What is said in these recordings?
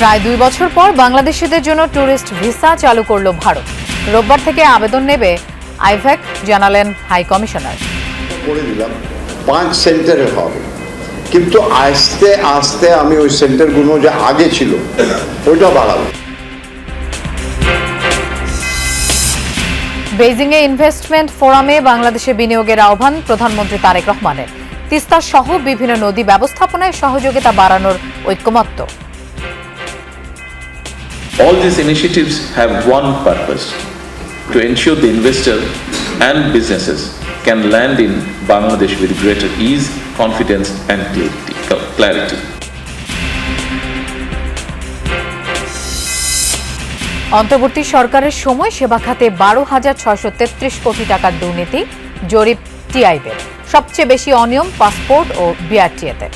প্রায় 2 বছর পর বাংলাদেশিদের জন্য ট্যুরিস্ট ভিসা চালু করল ভারত। রোববার থেকে আবেদন নেবে আইভ্যাক, জানালেন হাই কমিশনার। করে দিলাম 5 সেন্টারে হবে, কিন্তু আস্তে আস্তে আমি ওই সেন্টারগুলো যে আগে ছিল ওইটা বাড়াবো। বেইজিংয়ে ইনভেস্টমেন্ট ফোরামে বাংলাদেশে বিনিয়োগের আহ্বান প্রধানমন্ত্রী তারেক রহমানের। তিস্তা সহ বিভিন্ন নদী ব্যবস্থাপনায় সহযোগিতা বাড়ানোর ঐকমত্য। All these initiatives have one purpose: to ensure the investor and businesses can land in Bangladesh with greater ease, confidence and clarity. অন্তর্বর্তী সরকারের সময় সেবা খাতে 12,633 কোটি টাকার দুর্নীতি, জরিপ টিআইবির। সবচেয়ে বেশি অনিয়ম পাসপোর্ট ও বিআরটিএতে।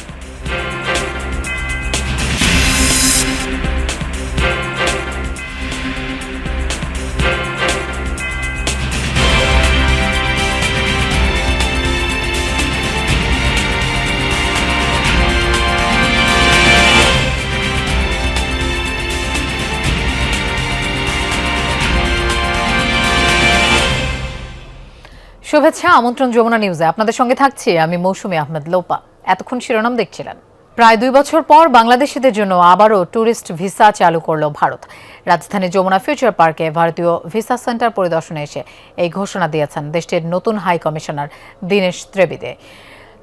শুভেচ্ছা, আমন্ত্রণ যমুনা নিউজে। আপনাদের সঙ্গে থাকছি আমি মৌসুমী আহমেদ লোপা। এতক্ষণ শিরোনাম দেখছিলেন। প্রায় 2 বছর পর বাংলাদেশিদের জন্য আবারও ট্যুরিস্ট ভিসা চালু করল ভারত। রাজধানী যমুনা ফিউচার পার্কে ভারতীয় ভিসা সেন্টার পরিদর্শনে এসে এই ঘোষণা দিয়েছেন দেশটির নতুন হাই কমিশনার দীনেশ ত্রিবেদী।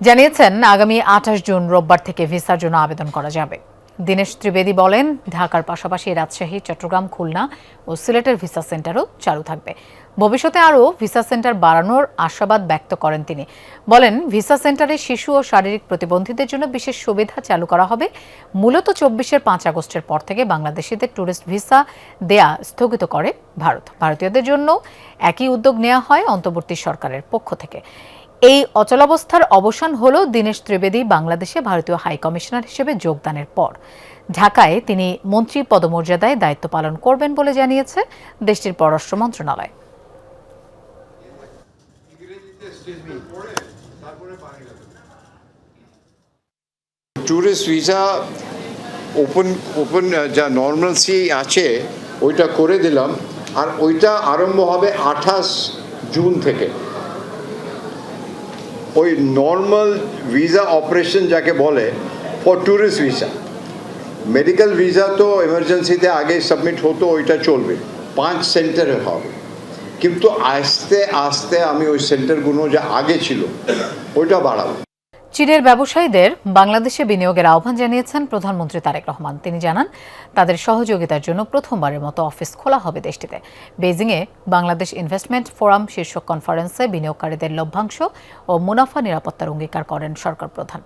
জানিয়েছেন আগামী 28 জুন রোববার থেকে ভিসার জন্য আবেদন করা যাবে। দীনেশ ত্রিবেদী বলেন, ঢাকার পাশাপাশি রাজশাহী, চট্টগ্রাম, খুলনা ও সিলেটের ভিসা সেন্টারও চালু থাকবে। ভবিষ্যতে আরও ভিসা সেন্টার বাড়ানোর আশাবাদ ব্যক্ত করেন তিনি। বলেন, ভিসা সেন্টারে শিশু ও শারীরিক প্রতিবন্ধীদের জন্য বিশেষ সুবিধা চালু করা হবে। মূলত 24-এর 5 আগস্টের পর থেকে বাংলাদেশিদের ট্যুরিস্ট ভিসা দেয়া স্থগিত করে ভারত। ভারতীয়দের জন্য একই উদ্যোগ নেওয়া হয় অন্তর্বর্তী সরকারের পক্ষ থেকে। এই অচলাবস্থার অবসান হলো দীনেশ ত্রিবেদী বাংলাদেশে ভারতীয় হাই কমিশনার হিসেবে যোগদানের পর। ঢাকায় তিনি মন্ত্রী পদমর্যাদায় দায়িত্ব পালন করবেন বলে জানিয়েছে দেশটির পররাষ্ট্র মন্ত্রণালয়। ট্যুরিস্ট ভিসা ওপেন যা নর্মালসি আছে ওইটা করে দিলাম, আর ওইটা আরম্ভ হবে 28 জুন থেকে। ওই নর্মাল ভিসা অপারেশন যাকে বলে for tourist visa, medical visa তো এমার্জেন্সিতে আগে সাবমিট হতো, ওইটা চলবে 5 সেন্টারে হবে, কিন্তু আস্তে আস্তে আমি ওই সেন্টারগুলো যে আগে ছিল ওইটা বাড়াবো। চীনের ব্যবসায়ীদের বাংলাদেশে বিনিয়োগের আহ্বান জানিয়েছেন প্রধানমন্ত্রী তারেক রহমান। তিনি জানান, তাদের সহযোগিতার জন্য প্রথমবারের মতো অফিস খোলা হবে দেশটিতে। বেইজিংয়ে বাংলাদেশ ইনভেস্টমেন্ট ফোরাম শীর্ষক কনফারেন্সে বিনিয়োগকারীদের লভ্যাংশ ও মুনাফা নিরাপত্তার অঙ্গীকার করেন সরকার প্রধান।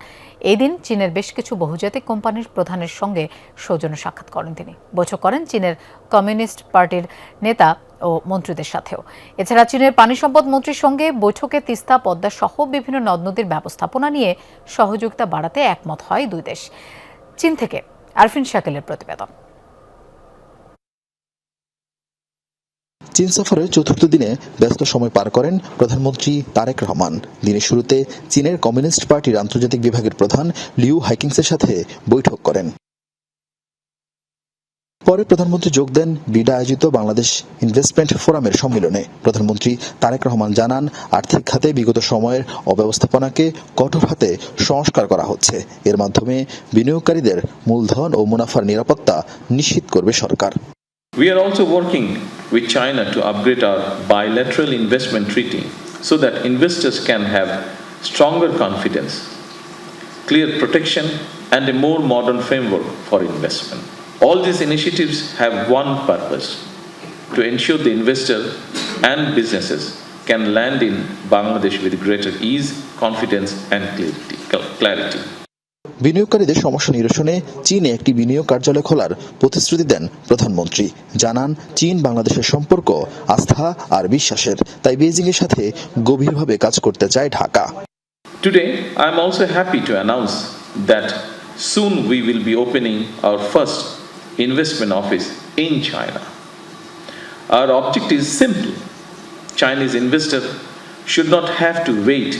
এই দিন চীনের বেশ কিছু বহুজাতিক কোম্পানির প্রধানের সঙ্গে সৌজন্য সাক্ষাৎ করেন তিনি। বৈঠক করেন চীনের কমিউনিস্ট পার্টির নেতা ও মন্ত্রীদের সাথেও। এছাড়া চীনের পানি সম্পদ মন্ত্রীর সঙ্গে বৈঠকে তিস্তা, পদ্মা সহ বিভিন্ন নদ নদীর ব্যবস্থাপনা নিয়ে সহযোগিতা বাড়াতে একমত হয় দুই দেশ। চীন থেকে আরফিন শাকিলের প্রতিবেদন। চীন সফরের চতুর্থ দিনে ব্যস্ত সময় পার করেন প্রধানমন্ত্রী তারেক রহমান। দিনের শুরুতে চীনের কমিউনিস্ট পার্টির আন্তর্জাতিক বিভাগের প্রধান লিউ হাইকিংসের সাথে বৈঠক করেন। পরে প্রধানমন্ত্রী যোগ দেন বিডা আয়োজিত বাংলাদেশ ইনভেস্টমেন্ট ফোরামের সম্মেলনে। প্রধানমন্ত্রী তারেক রহমান জানান, আর্থিক খাতে বিগত সময়ের অব্যবস্থাপনাকে কঠোর হাতে সংস্কার করা হচ্ছে। এর মাধ্যমে বিনিয়োগকারীদের মূলধন ও মুনাফার নিরাপত্তা নিশ্চিত করবে সরকার। We are also working with China to upgrade our bilateral investment treaty so that investors can have stronger confidence, clear protection and a more modern framework for investment. All these initiatives have one purpose: to ensure the investor and businesses can land in Bangladesh with greater ease, confidence and clarity. বিনিয়োগকারীদের সমস্যা নিরসনে চীনে একটি বিনিয়োগ কার্যালয় খোলার প্রতিশ্রুতি দেন প্রধানমন্ত্রী। জানান, চীন বাংলাদেশের সম্পর্ক আস্থা আর বিশ্বাসের, তাই বেইজিংয়ের সাথে গভীরভাবে কাজ করতে চায় Dhaka. Today, I am also happy to announce that soon we will be opening our first investment office in China. Our object is simple: Chinese investors should not have to wait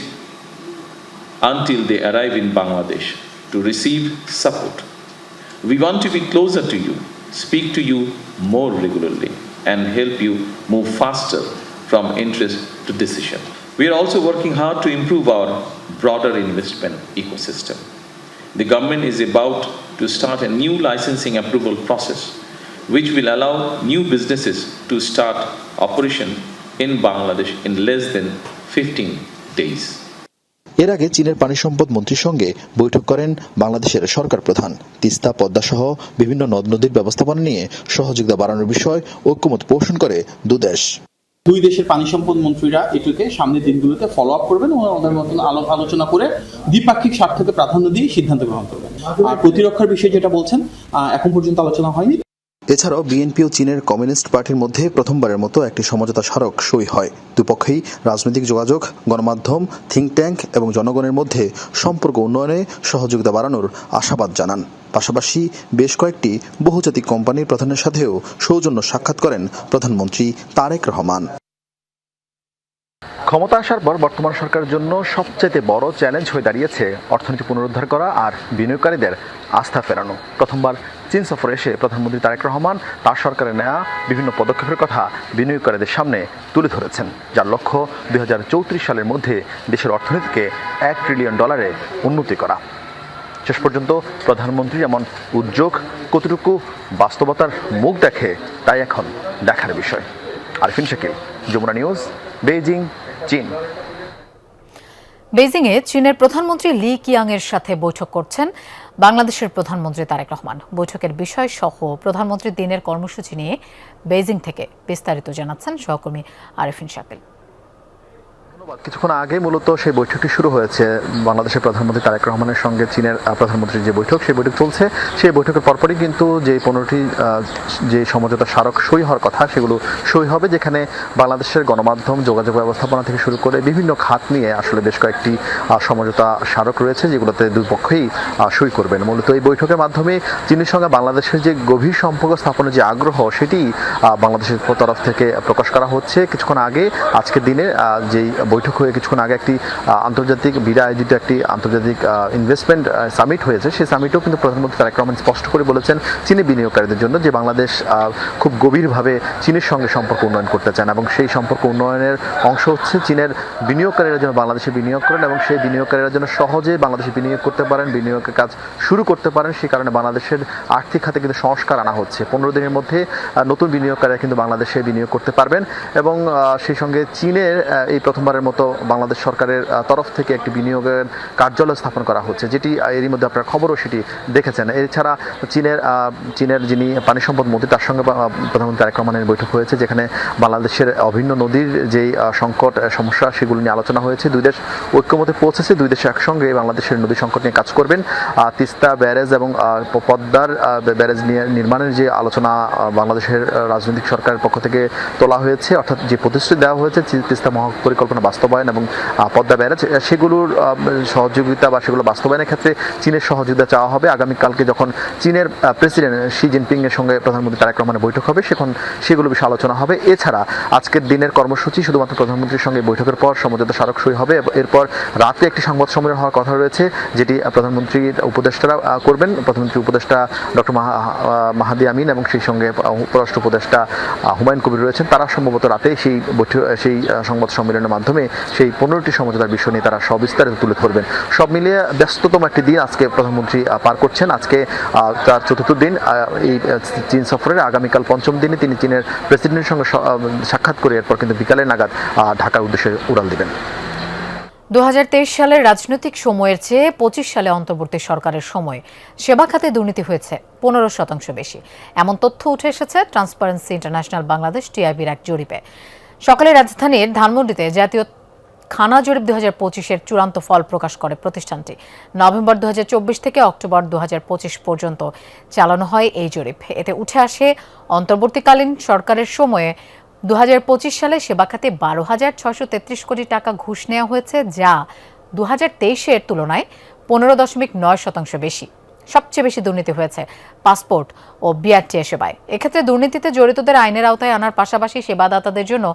until they arrive in Bangladesh to receive support. We want to be closer to you, speak to you more regularly, and help you move faster from interest to decision. We are also working hard to improve our broader investment ecosystem. The government is about to start a new licensing approval process, which will allow new businesses to start operation in Bangladesh in less than 15 days. এর আগে চীনের পানি সম্পদ মন্ত্রীর সঙ্গে বৈঠক করেন বাংলাদেশের সরকার প্রধান। তিস্তা, পদ্মা সহ বিভিন্ন নদ নদীর ব্যবস্থাপনা নিয়ে সহযোগিতা বাড়ানোর বিষয় ঐক্যমত পোষণ করে দুদেশ। দুই দেশের পানি সম্পদ মন্ত্রীরা এটাকে সামনের দিনগুলোতে ফলো আপ করবেন এবং ওদের মতন আলোচনা করে দ্বিপাক্ষিক স্বার্থকে প্রাধান্য দিয়ে সিদ্ধান্ত গ্রহণ করবেন। আর প্রতিরক্ষার বিষয়ে যেটা বলছেন, এখন পর্যন্ত আলোচনা হয়নি। এছাড়াও বিএনপি ও চীনের কমিউনিস্ট পার্টির মধ্যে প্রথমবারের মতো একটি সমঝোতা স্মারক সই হয়। দুপক্ষেই রাজনৈতিক যোগাযোগ, গণমাধ্যম, থিঙ্ক ট্যাঙ্ক এবং জনগণের মধ্যে সম্পর্ক উন্নয়নে সহযোগিতা বাড়ানোর আশাবাদ জানান। পাশাপাশি বেশ কয়েকটি বহুজাতিক কোম্পানির প্রধানের সাথেও সৌজন্য সাক্ষাৎ করেন প্রধানমন্ত্রী তারেক রহমান। ক্ষমতা আসার পর বর্তমান সরকারের জন্য সবচেয়ে বড় চ্যালেঞ্জ হয়ে দাঁড়িয়েছে অর্থনীতি পুনরুদ্ধার করা আর বিনিয়োগকারীদের আস্থা ফেরানো। প্রথমবার চীন সফরে এসে প্রধানমন্ত্রী তারেক রহমান তার সরকারের নেওয়া বিভিন্ন পদক্ষেপের কথা বিনিয়োগকারীদের সামনে তুলে ধরেছেন, যার লক্ষ্য 2034 সালের মধ্যে দেশের অর্থনীতিকে $1 ট্রিলিয়ন উন্নতি করা। শেষ পর্যন্ত প্রধানমন্ত্রীর এমন উদ্যোগ কতটুকু বাস্তবতার মুখ দেখে তাই এখন দেখার বিষয়। আরফিন শাকিল, যমুনা নিউজ, বেইজিং, চীন। বেইজিংয়ে চীনের প্রধানমন্ত্রী লি কিয়াংয়ের সাথে বৈঠক করছেন বাংলাদেশের প্রধানমন্ত্রী তারেক রহমান। বৈঠকের বিষয় সহ প্রধানমন্ত্রীর দিনের কর্মসূচি নিয়ে বেইজিং থেকে বিস্তারিত জানাচ্ছেন সহকর্মী আরফিন শাকিল। কিছুক্ষণ আগে মূলত সেই বৈঠকটি শুরু হয়েছে। বাংলাদেশের প্রধানমন্ত্রী তারেক রহমানের সঙ্গে চীনের প্রধানমন্ত্রীর যে বৈঠক, সেই বৈঠক চলছে। সেই বৈঠকের পরপরই কিন্তু যে 15টি যে সমঝোতা স্মারক সই হওয়ার কথা, সেগুলো সই হবে, যেখানে বাংলাদেশের গণমাধ্যম, যোগাযোগ ব্যবস্থাপনা থেকে শুরু করে বিভিন্ন খাত নিয়ে আসলে বেশ কয়েকটি সমঝোতা স্মারক রয়েছে, যেগুলোতে দুই পক্ষই সই করবেন। মূলত এই বৈঠকের মাধ্যমে চীনের সঙ্গে বাংলাদেশের যে গভীর সম্পর্ক স্থাপনের যে আগ্রহ, সেটি বাংলাদেশের তরফ থেকে প্রকাশ করা হচ্ছে। কিছুক্ষণ আগে আজকের দিনে যেই বৈঠক হয়ে কিছুক্ষণ আগে একটি আন্তর্জাতিক বিডা আয়োজিত একটি আন্তর্জাতিক ইনভেস্টমেন্ট সামিট হয়েছে। সেই সামিটেও কিন্তু প্রধানমন্ত্রী তারেক রহমান স্পষ্ট করে বলেছেন চীনি বিনিয়োগকারীদের জন্য যে বাংলাদেশ খুব গভীরভাবে চীনের সঙ্গে সম্পর্ক উন্নয়ন করতে চান এবং সেই সম্পর্ক উন্নয়নের অংশ হচ্ছে চীনের বিনিয়োগকারীরা যেন বাংলাদেশে বিনিয়োগ করেন এবং সেই বিনিয়োগকারীরা যেন সহজে বাংলাদেশে বিনিয়োগ করতে পারেন, বিনিয়োগের কাজ শুরু করতে পারেন। সেই কারণে বাংলাদেশের আর্থিক খাতে কিন্তু সংস্কার আনা হচ্ছে। 15 দিনের মধ্যে নতুন বিনিয়োগকারীরা কিন্তু বাংলাদেশে বিনিয়োগ করতে পারবেন এবং সেই সঙ্গে চীনের এই প্রথমবারের মতো বাংলাদেশ সরকারের তরফ থেকে একটি বিনিয়োগের কার্যালয় স্থাপন করা হচ্ছে, যেটি এরই মধ্যে আপনার খবরও সেটি দেখেছেন। এছাড়া চীনের যিনি পানি সম্পদ মন্ত্রী, তার সঙ্গে প্রধানমন্ত্রী তারেক রহমানের বৈঠক হয়েছে, যেখানে বাংলাদেশের অভিন্ন নদীর যেই সংকট সমস্যা, সেগুলো নিয়ে আলোচনা হয়েছে। দুই দেশ ঐক্যমতে পৌঁছেছে, দুই দেশ একসঙ্গে বাংলাদেশের নদী সংকট নিয়ে কাজ করবেন। তিস্তা ব্যারেজ এবং পদ্মার ব্যারেজ নিয়ে নির্মাণের যে আলোচনা বাংলাদেশের রাজনৈতিক সরকারের পক্ষ থেকে তোলা হয়েছে, অর্থাৎ যে প্রতিশ্রুতি দেওয়া হয়েছে তিস্তা মহাপরিকল্পনা বাস্তবায়ন এবং পদ্মা ব্যারেজ, সেগুলোর সহযোগিতা বা সেগুলো বাস্তবায়নের ক্ষেত্রে চীনের সহযোগিতা চাওয়া হবে। আগামীকালকে যখন চীনের প্রেসিডেন্ট শি জিনপিং এর সঙ্গে প্রধানমন্ত্রী তারেক রহমানের বৈঠক হবে, সেগুলো বিষয়ে আলোচনা হবে। এছাড়া আজকের দিনের কর্মসূচি শুধুমাত্র প্রধানমন্ত্রীর সঙ্গে বৈঠকের পর সমঝোতা স্মারক সই হবে। এরপর রাতে একটি সংবাদ সম্মেলন হওয়ার কথা রয়েছে, যেটি প্রধানমন্ত্রীর উপদেষ্টারা করবেন। প্রধানমন্ত্রী উপদেষ্টা ডক্টর মাহাদি আমিন এবং সেই সঙ্গে উপরাষ্ট্র উপদেষ্টা হুমায়ুন কবির রয়েছেন। তারা সম্ভবত রাতে সেই সংবাদ সম্মেলনের মাধ্যমে সেই 15টি সমঝোতার বিষয় নিয়ে তারা সবিস্তারিত তুলে ধরবেন। সব মিলিয়ে ব্যস্ততম একটি দিন আজকে প্রধানমন্ত্রী পার করছেন। আজকে তার চতুর্থ দিন এই চীন সফরের। আগামীকাল পঞ্চম দিনে তিনি চীনের প্রেসিডেন্টের সঙ্গে সাক্ষাৎ করে এরপর কিন্তু বিকালের নাগাদ ঢাকার উদ্দেশ্যে উড়াল দিবেন। 2023 সালের রাজনৈতিক সময়ের চেয়ে 25 সালে অন্তর্বর্তী সরকারের সময় সেবা খাতে দুর্নীতি হয়েছে 15% বেশি। এমন তথ্য উঠে এসেছে ট্রান্সপারেন্সি ইন্টারন্যাশনাল বাংলাদেশ টিআইবির এক জরিপে। সকালে রাজধানীর ধানমন্ডিতে জাতীয় খানা জরিপ 2025-এর চূড়ান্ত ফল প্রকাশ করে প্রতিষ্ঠানটি। নভেম্বর 2024 থেকে অক্টোবর 2025 পর্যন্ত চালানো হয় এই জরিপ। এতে উঠে আসে অন্তর্বর্তীকালীন সরকারের সময়ে 2025 সালে সেবা খাতে 12,633 কোটি টাকা ঘুষ নেওয়া হয়েছে, যা 2023-এর তুলনায় 15.9% বেশি। সবচেয়ে বেশি দুর্নীতি হয়েছে পাসপোর্ট ও বিআরটিএ সেবায়। এক্ষেত্রে দুর্নীতিতে জড়িতদের আইনের আওতায় আনার পাশাপাশি সেবাদাতাদের জন্য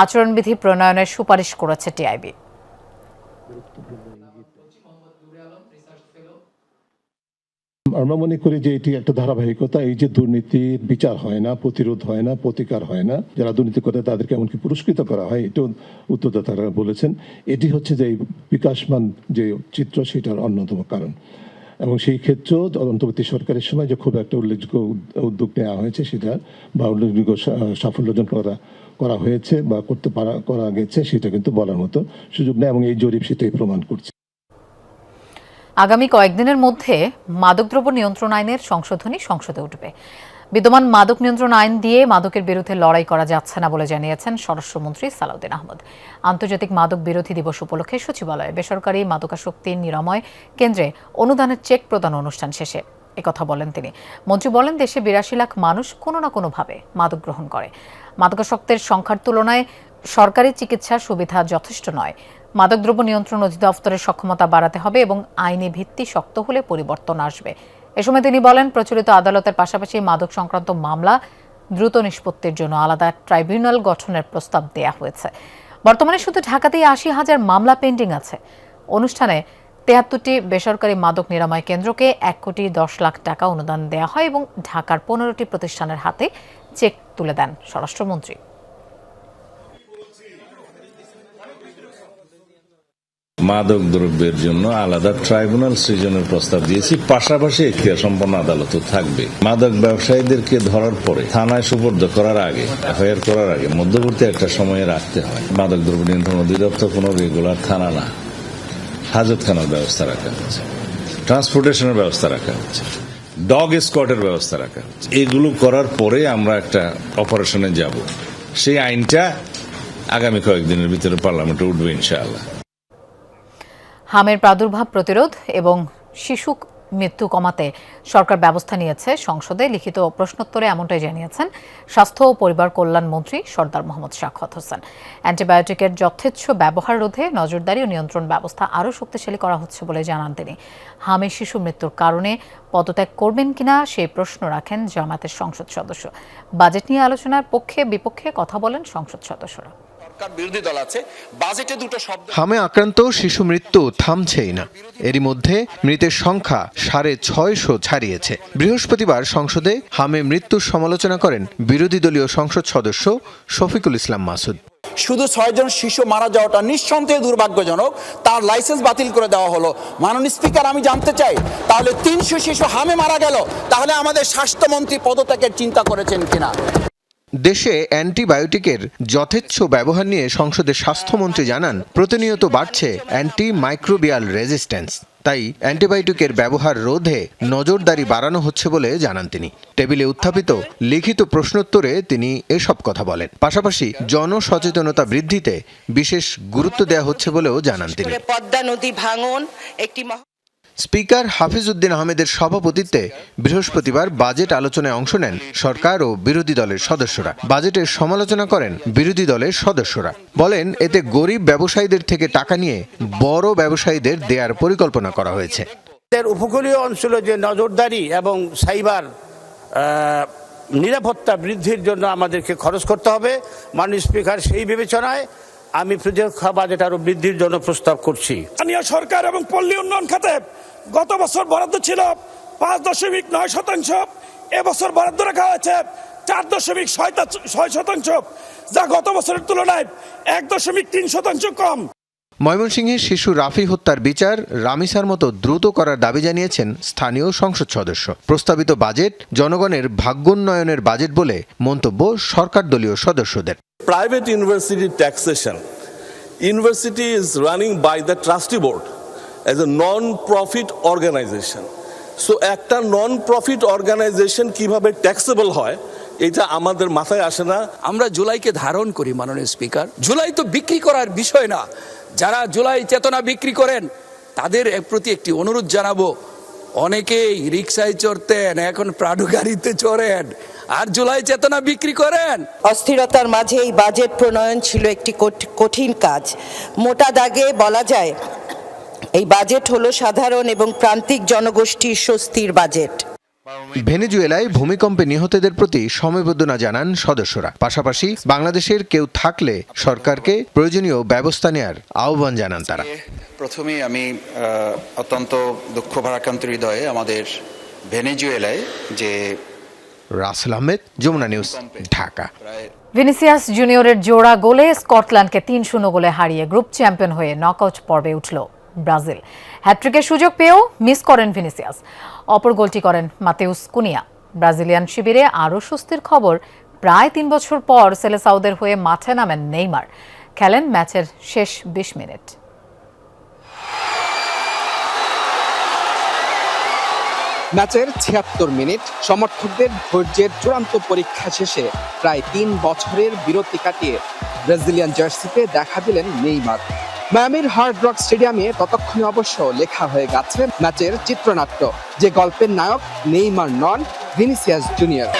আচরণবিধি প্রণয়নের সুপারিশ করেছে টিআইবি। আমরা মনে করি যে এটি একটা ধারাবাহিকতা। এই যে দুর্নীতির বিচার হয় না, প্রতিরোধ হয় না, প্রতিকার হয় না, যারা দুর্নীতি করে তাদেরকে এমনকি পুরস্কৃত করা হয়, এটাও উত্তরদাতারা বলেছেন। এটি হচ্ছে যে বিকাশমান যে চিত্র, সেটার অন্যতম কারণ। এবং সেই ক্ষেত্রেও অন্তর্বর্তী সরকারের সময় যে খুব একটা উল্লেখযোগ্য উদ্যোগ নেওয়া হয়েছে সেটা বা উল্লেখযোগ্য সাফল্য অর্জন করা হয়েছে বা করা গেছে, সেটা কিন্তু বলার মতো সুযোগ নেই এবং এই জরিপ সেটাই প্রমাণ করছে। আগামী কয়েকদিনের মধ্যে মাদকদ্রব্য নিয়ন্ত্রণ আইনের সংশোধনী সংসদে উঠবে। বিদ্যমান মাদক নিয়ন্ত্রণ আইন দিয়ে মাদকের বিরুদ্ধে লড়াই করা যাচ্ছে না বলে জানিয়েছেন স্বরাষ্ট্রমন্ত্রী সালাউদ্দিন আহমেদ। আন্তর্জাতিক মাদক বিরোধী দিবস উপলক্ষে সচিবালয়ে বেসরকারি মাদকাসক্তি নিরাময় কেন্দ্রে অনুদানের চেক প্রদান অনুষ্ঠান শেষে একথা বলেন তিনি। মন্ত্রী বলেন, দেশে ৮২ লাখ মানুষ কোনো না কোনোভাবে মাদক গ্রহণ করে। মাদকাসক্তের সংখ্যার তুলনায় সরকারি চিকিৎসার সুবিধা যথেষ্ট নয়। মাদকদ্রব্য নিয়ন্ত্রণ অধিদপ্তরের সক্ষমতা বাড়াতে হবে এবং আইনি ভিত্তি শক্ত হলে পরিবর্তন আসবে। এ সময় তিনি বলেন, প্রচলিত আদালতের পাশাপাশি মাদক সংক্রান্ত মামলা দ্রুত নিষ্পত্তির জন্য আলাদা ট্রাইব্যুনাল গঠনের প্রস্তাব দেয়া হয়েছে। বর্তমানে শুধু ঢাকাতেই ৮০,০০০ মামলা পেন্ডিং আছে। অনুষ্ঠানে ৭৩টি বেসরকারি মাদক নিরাময় কেন্দ্রকে ১,১০,০০,০০০ টাকা অনুদান দেওয়া হয় এবং ঢাকার ১৫টি প্রতিষ্ঠানের হাতে চেক তুলে দেন স্বরাষ্ট্রমন্ত্রী। মাদক দ্রব্যের জন্য আলাদা ট্রাইব্যুনাল সৃজনের প্রস্তাব দিয়েছি, পাশাপাশি এখতিয়ার সম্পন্ন আদালতও থাকবে। মাদক ব্যবসায়ীদেরকে ধরার পরে থানায় সুপর্দ করার আগে, এফআইআর করার আগে মধ্যবর্তী একটা সময়ে রাখতে হয়। মাদক দ্রব্য নিয়ন্ত্রণ অধিদপ্তর কোনো রেগুলার থানা না, হাজতখানার ব্যবস্থা রাখা হচ্ছে, ট্রান্সপোর্টেশনের ব্যবস্থা রাখা হচ্ছে, ডগ স্কোয়াডের ব্যবস্থা রাখা হচ্ছে। এগুলো করার পরে আমরা একটা অপারেশনে যাব। সেই আইনটা আগামী কয়েকদিনের ভিতরে পার্লামেন্টে উঠবে ইনশাআল্লাহ। হামের প্রাদুর্ভাব প্রতিরোধ এবং শিশু মৃত্যু কমাতে সরকার ব্যবস্থা নিয়েছে। সংসদে লিখিত প্রশ্নোত্তরে এমনটাই জানিয়েছেন স্বাস্থ্য ও পরিবার কল্যাণ মন্ত্রী সরদার মোহাম্মদ শাখাওয়াত হোসেন। অ্যান্টিবায়োটিকের যথেচ্ছ ব্যবহার রোধে নজরদারি ও নিয়ন্ত্রণ ব্যবস্থা আরও শক্তিশালী করা হচ্ছে বলে জানান তিনি। হামে শিশু মৃত্যুর কারণে পদত্যাগ করবেন কিনা সেই প্রশ্ন রাখেন জামায়াতের সংসদ সদস্য। বাজেট নিয়ে আলোচনার পক্ষে বিপক্ষে কথা বলেন সংসদ সদস্যরা। বিরোধী দল আছে, বাজেটে দুটো শব্দ। হামে আক্রান্ত শিশু মৃত্যু থামছেই না। এরই মধ্যে মৃতের সংখ্যা 650 ছাড়িয়েছে। বৃহস্পতিবার সংসদে হামে মৃত্যুর সমালোচনা করেন বিরোধী দলীয় সংসদ সদস্য শফিকুল ইসলাম মাসুদ। শুধু 6 জন শিশু মারা যাওয়াটা নিঃসন্দেহে দুর্ভাগ্যজনক। তার লাইসেন্স বাতিল করে দেওয়া হলো। মাননীয় স্পিকার, আমি জানতে চাই, তাহলে 300 শিশু হামে মারা গেল, তাহলে আমাদের স্বাস্থ্যমন্ত্রী পদত্যাগের চিন্তা করেছেন কিনা? দেশে অ্যান্টিবায়োটিকের যথেচ্ছ ব্যবহার নিয়ে সংসদের স্বাস্থ্যমন্ত্রী জানান, প্রতিনিয়ত বাড়ছে অ্যান্টিমাইক্রোবিয়াল রেজিস্ট্যান্স। তাই অ্যান্টিবায়োটিকের ব্যবহার রোধে নজরদারি বাড়ানো হচ্ছে বলে জানান তিনি। টেবিলে উত্থাপিত লিখিত প্রশ্নোত্তরে তিনি এসব কথা বলেন। পাশাপাশি জনসচেতনতা বৃদ্ধিতে বিশেষ গুরুত্ব দেওয়া হচ্ছে বলেও জানান তিনি। পদ্মা নদী ভাঙন একটি স্পিকার হাফিজ উদ্দিন আহমেদের সভাপতিত্বে বৃহস্পতিবার বাজেট আলোচনায় অংশ নেন সরকার ও বিরোধী দলের সদস্যরা। বাজেটের সমালোচনা করেন বিরোধী দলের সদস্যরা। বলেন, এতে গরিব ব্যবসায়ীদের থেকে টাকা নিয়ে বড় ব্যবসায়ীদের দেওয়ার পরিকল্পনা করা হয়েছে। উপকূলীয় অঞ্চলে যে নজরদারি এবং সাইবার নিরাপত্তা বৃদ্ধির জন্য আমাদেরকে খরচ করতে হবে। মাননীয় স্পিকার, সেই বিবেচনায় আমি প্রতিরক্ষা বাজেট আরো বৃদ্ধির জন্য প্রস্তাব করছি। স্থানীয় সরকার এবং পল্লী উন্নয়ন খাতে গত বছর বরাদ্দ ছিল 5.9%, এবছর বরাদ্দ রাখা হয়েছে 4.6%, যা গত বছরের তুলনায় 1.3% কম। ময়মনসিংহের শিশু রাফি হত্যার বিচার রামিসার মতো দ্রুত করার দাবি জানিয়েছেন স্থানীয় সংসদ সদস্য। প্রস্তাবিত বাজেট জনগণের ভাগ্যোন্নয়নের বাজেট বলে মন্তব্য সরকার দলীয় সদস্যদের। Private university taxation. University is running by the trustee board as a non-profit organization. So একটা non-profit organization কিভাবে taxable হয় এটা আমাদের মাথায় আসে না। আমরা জুলাইকে ধারণ করি মাননীয় স্পিকার। জুলাই তো বিক্রি করার বিষয় না। যারা জুলাই চেতনা বিক্রি করেন তাদের প্রতি একটি অনুরোধ জানাবো, অনেকেই রিকশায় চড়তেন, এখন প্রাডো গাড়িতে চড়েন আর জুলাই চেতনা বিক্রি করেন। অস্থিরতার মাঝে এই বাজেট প্রণয়ন ছিল একটি কঠিন কাজ। মোটা দাগে বলা যায়, এই বাজেট হলো সাধারণ এবং প্রান্তিক জনগোষ্ঠীর স্বস্তির বাজেট। ভেনেজুয়েলায় ভূমিকম্পে নিহতদের প্রতি সমবেদনা জানান সদস্যরা। পাশাপাশি বাংলাদেশের কেউ থাকলে সরকারকে প্রয়োজনীয় ব্যবস্থা নেওয়ার আহ্বান জানান তারা। প্রথমেই আমি অত্যন্ত দুঃখ ভারাক্রান্ত হৃদয়ে আমাদের ভেনেজুয়েলায় যে রাসেল আহমেদ, যমুনা নিউজ, ঢাকা। ভিনিসিয়াস জুনিয়রের জোড়া গোলে স্কটল্যান্ডকে 3-0 গোলে হারিয়ে গ্রুপ চ্যাম্পিয়ন হয়ে নকআউট পর্বে উঠল ব্রাজিল। হ্যাট্রিকের সুযোগ পেয়েও মিস করেন ভিনিসিয়াস। অপর গোলটি করেন মাতেউস কুনিয়া। ব্রাজিলিয়ান শিবিরে আরও স্বস্তির খবর, প্রায় 3 বছর পর সেলেসাওদের হয়ে মাঠে নামেন নেইমার। খেলেন ম্যাচের শেষ 20 মিনিট। ম্যাচের 76 মিনিট সমর্থকদের ধৈর্যের চূড়ান্ত পরীক্ষা শেষে প্রায় 3 বছরের বিরতি কাটিয়ে ব্রাজিলিয়ান জার্সিতে দেখা দিলেন নেইমার। মায়ামির হার্ড রক স্টেডিয়ামে ততক্ষণে অবশ্য লেখা হয়ে গেছে ম্যাচের চিত্রনাট্য, যে গল্পের নায়ক নেইমার নন, ভিনিসিয়াস জুনিয়র।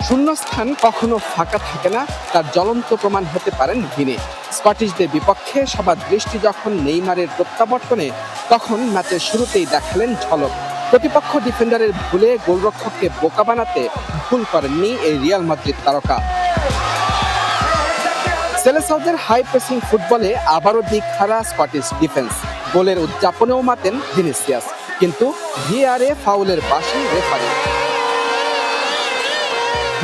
শূন্যস্থান কখনো ফাঁকা থাকে না, তার জ্বলন্ত প্রমাণ হতে পারেন ভিনি। স্কটিশদের বিপক্ষে সবার দৃষ্টি যখন নেইমারের প্রত্যাবর্তনে, তখন ম্যাচের শুরুতেই দেখালেন ঝলক। প্রতিপক্ষ ডিফেন্ডারের ভুলে গোলরক্ষককে বোকা বানাতে ভুল করেননি এই রিয়াল মাদ্রিদ তারকা। সেলেসাওদের হাই প্রেসিং ফুটবলে আবারও দিক হারা স্কটিশ ডিফেন্স। গোলের উদযাপনেও মাতেন ভিনিসিয়াস, কিন্তু ভিআরে ফাউলের বাঁশি রেফারি।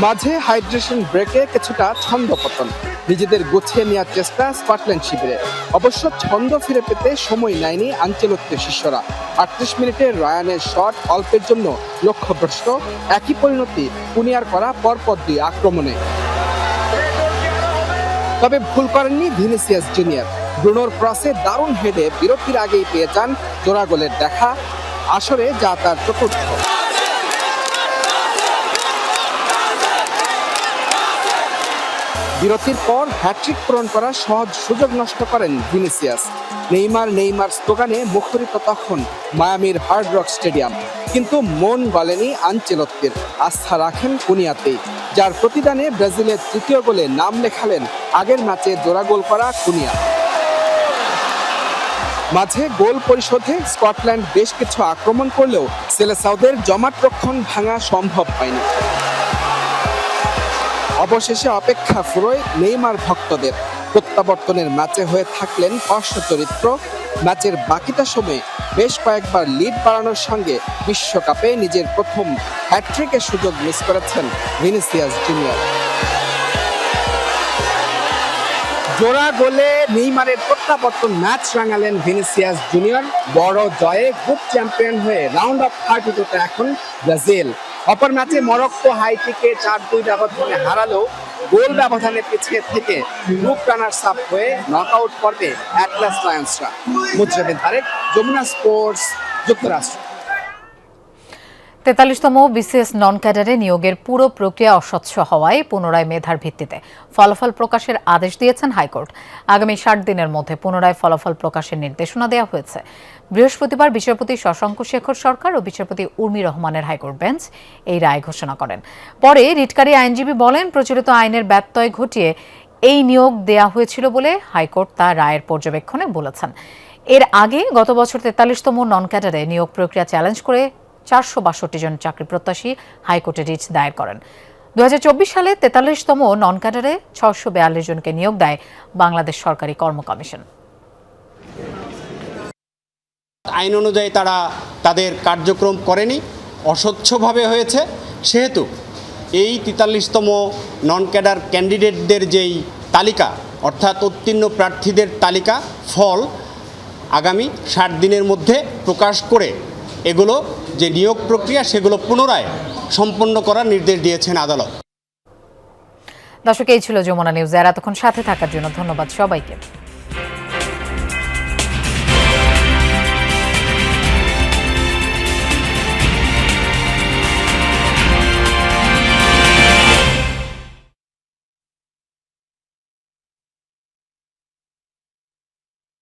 মাঝে হাইড্রেশন ব্রেকে কিছুটা ছন্দপতন, নিজেদের গুছিয়ে নেওয়ার চেষ্টা স্কটল্যান্ড শিবিরে। অবশ্য ছন্দ ফিরে পেতে সময় নেয়নি আনচেলত্তির শিষ্যরা। 38 মিনিটে রায়ানের শট অল্পের জন্য লক্ষ্যভ্রষ্ট, একই পরিণতি কুনিয়ার করা পরপর 2 আক্রমণে। তবে ভুল করেননি ভিনিসিয়াস জুনিয়র। ব্রুনোর ক্রসে দারুণ হেডে বিরতির আগেই পেয়ে যান জোড়া গোলের দেখা, আসরে যা তার চতুর্থ। বিরতির পর হ্যাট্রিক পূরণ করার সহজ সুযোগ নষ্ট করেন ভিনিসিয়াস। নেইমার স্লোগানে মুখরিত তখন মায়ামির হার্ড রক স্টেডিয়াম। কিন্তু মন গলেনি আনচেলত্তির, আস্থা রাখেন কুনিয়াতেই, যার প্রতিদানে ব্রাজিলের 3য় গোলে নাম লেখালেন আগের ম্যাচে জোড়া গোল করা কুনিয়া। মাঝে গোল পরিশোধে স্কটল্যান্ড বেশ কিছু আক্রমণ করলেও সেলেসাওদের জমাট রক্ষণ ভাঙা সম্ভব হয়নি। অবশেষে অপেক্ষা ফুরোয় নেইমার ভক্তদের। প্রত্যাবর্তনের ম্যাচে হয়ে থাকলেন পার্শ্ব চরিত্র। ম্যাচের বাকিটা সময়ে বেশ কয়েকবার লিড বাড়ানোর সঙ্গে বিশ্বকাপে নিজের প্রথম হ্যাট্রিকের সুযোগ মিস করেছেন ভিনিসিয়াস জুনিয়র। জোড়া গোলে নেইমারের প্রত্যাবর্তন ম্যাচ রাঙালেন ভিনিসিয়াস জুনিয়র। বড় জয়ে গ্রুপ চ্যাম্পিয়ন হয়ে রাউন্ড অফ 32 এখন ব্রাজিল। অপর ম্যাচে মরক্কো হাইতিকে 4-2 ব্যবধানে হারালেও গোল ব্যবধানে পিছিয়ে থেকে গ্রুপ রানার্স আপ হয়ে নকআউট পর্বে অ্যাটলাস লায়ন্সরা। মুজরাবিন তারেক, যমুনা স্পোর্টস, যুক্তরাষ্ট্র। 43তম বিসিএস নন ক্যাডারে নিয়োগের পুরো প্রক্রিয়া অস্বচ্ছ হওয়ায় পুনরায় মেধার ভিত্তিতে ফলাফল প্রকাশের আদেশ দিয়েছেন হাইকোর্ট। আগামী 60 দিনের মধ্যে পুনরায় ফলাফল প্রকাশের নির্দেশনা দেওয়া হয়েছে। বৃহস্পতিবার বিচারপতি শশাঙ্ক শেখর সরকার ও বিচারপতি উর্মি রহমানের হাইকোর্ট বেঞ্চ এই রায় ঘোষণা করেন। পরে রিটকারী আইনজীবী বলেন, প্রচলিত আইনের ব্যত্যয় ঘটিয়ে এই নিয়োগ দেয়া হয়েছিল বলে হাইকোর্ট তা রায়ের পর্যবেক্ষণে বলেছেন। এর আগে গত বছর 43তম নন ক্যাডারে নিয়োগ প্রক্রিয়া চ্যালেঞ্জ করে 462 জন চাকরি প্রত্যাশী হাইকোর্টে রিট দায়ের করেন। 2024 সালে 43তম নন ক্যাডারে 642 জনকে নিয়োগ দেয় বাংলাদেশ সরকারি কর্ম কমিশন। আইন অনুযায়ী তারা তাদের কার্যক্রম করেনি, অস্বচ্ছভাবে হয়েছে। সেহেতু এই 43তম নন ক্যাডার ক্যান্ডিডেটদের যেই তালিকা, অর্থাৎ উত্তীর্ণ প্রার্থীদের তালিকা ফল আগামী 60 দিনের মধ্যে প্রকাশ করে এগুলো যে নিয়োগ প্রক্রিয়া সেগুলো পুনরায় সম্পন্ন করার নির্দেশ দিয়েছেন আদালত। দর্শক, এই ছিল যমুনা নিউজ। এতক্ষণ সাথে থাকার জন্য ধন্যবাদ সবাইকে।